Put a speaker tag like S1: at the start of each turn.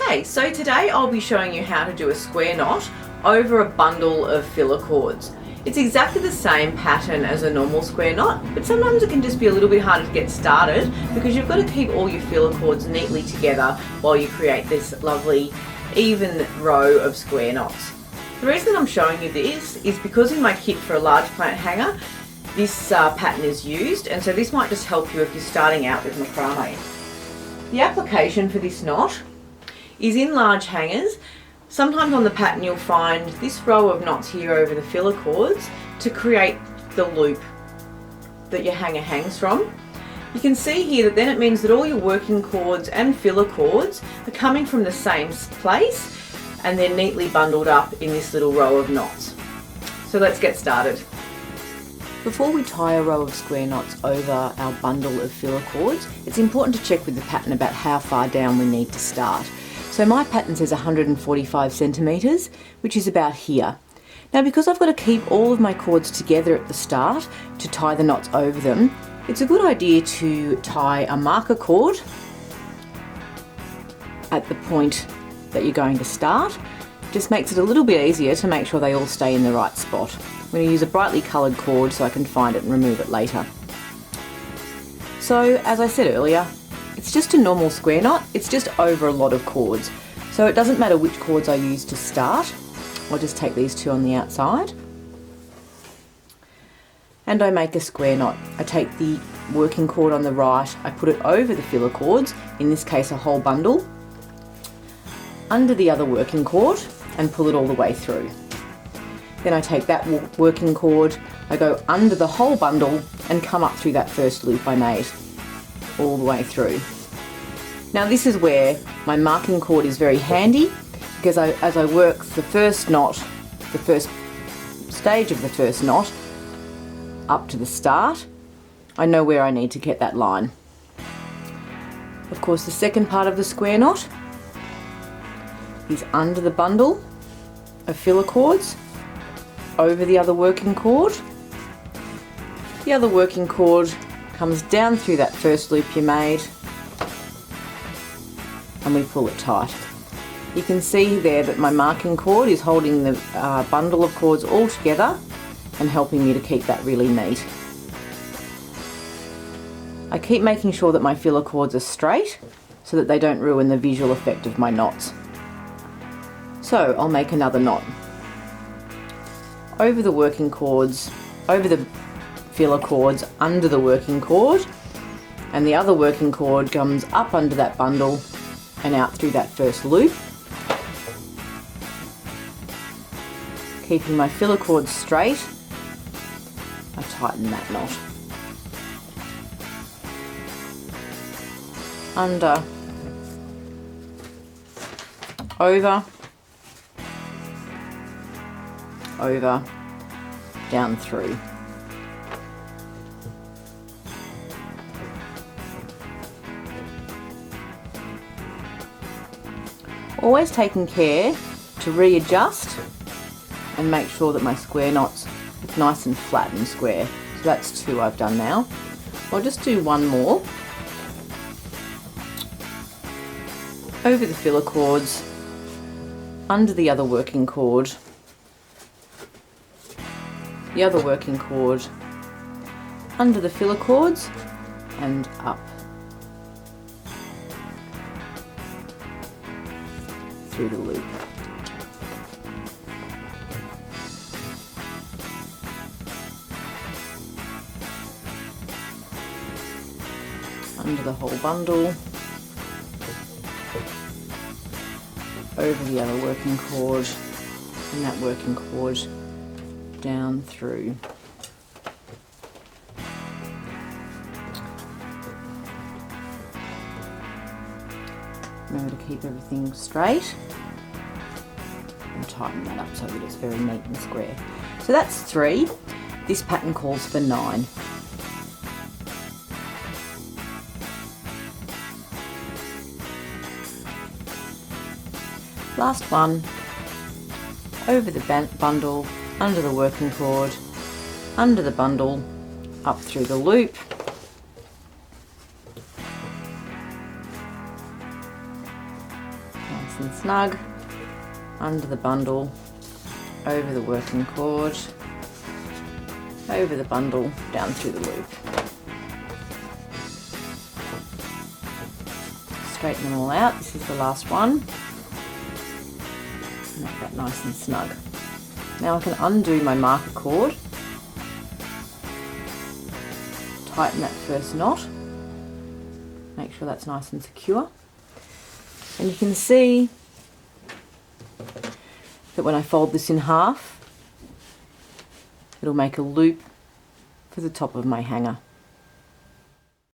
S1: Okay, so today I'll be showing you how to do a square knot over a bundle of filler cords. It's exactly the same pattern as a normal square knot, but sometimes it can just be a little bit harder to get started because you've got to keep all your filler cords neatly together while you create this lovely even row of square knots. The reason I'm showing you this is because in my kit for a large plant hanger, this pattern is used, and so this might just help you if you're starting out with macrame. The application for this knot is in large hangers. Sometimes on the pattern you'll find this row of knots here over the filler cords to create the loop that your hanger hangs from. You can see here that then it means that all your working cords and filler cords are coming from the same place and they're neatly bundled up in this little row of knots. So let's get started. Before we tie a row of square knots over our bundle of filler cords, it's important to check with the pattern about how far down we need to start. So my pattern says 145 centimetres, which is about here. Now because I've got to keep all of my cords together at the start to tie the knots over them, it's a good idea to tie a marker cord at the point that you're going to start. It just makes it a little bit easier to make sure they all stay in the right spot. I'm going to use a brightly coloured cord so I can find it and remove it later. So as I said earlier, it's just a normal square knot, it's just over a lot of cords. So it doesn't matter which cords I use to start. I'll just take these two on the outside. And I make a square knot. I take the working cord on the right, I put it over the filler cords, in this case a whole bundle, under the other working cord and pull it all the way through. Then I take that working cord, I go under the whole bundle and come up through that first loop I made, all the way through. Now this is where my marking cord is very handy because as I work the first knot, the first stage of the first knot, up to the start, I know where I need to get that line. Of course the second part of the square knot is under the bundle of filler cords, over the other working cord. The other working cord comes down through that first loop you made and we pull it tight. You can see there that my marking cord is holding the bundle of cords all together and helping me to keep that really neat. I keep making sure that my filler cords are straight so that they don't ruin the visual effect of my knots. So I'll make another knot. Over the working cords, over the filler cords, under the working cord, and the other working cord comes up under that bundle and out through that first loop. Keeping my filler cords straight, I tighten that knot. Under, over, over, down through. Always taking care to readjust and make sure that my square knots look nice and flat and square. So that's two I've done now. I'll just do one more. Over the filler cords, under the other working cord, the other working cord, under the filler cords and up through the loop. Under the whole bundle, over the other working cord and that working cord down through. Remember to keep everything straight and tighten that up so that it's very neat and square. So that's 3. This pattern calls for 9. Last one, over the bundle, under the working cord, under the bundle, up through the loop, nice nice and snug, under the bundle, over the working cord, over the bundle, down through the loop. Straighten them all out. This is the last one. Make that nice and snug. Now I can undo my marker cord, tighten that first knot, make sure that's nice and secure. And you can see that when I fold this in half, it'll make a loop for the top of my hanger.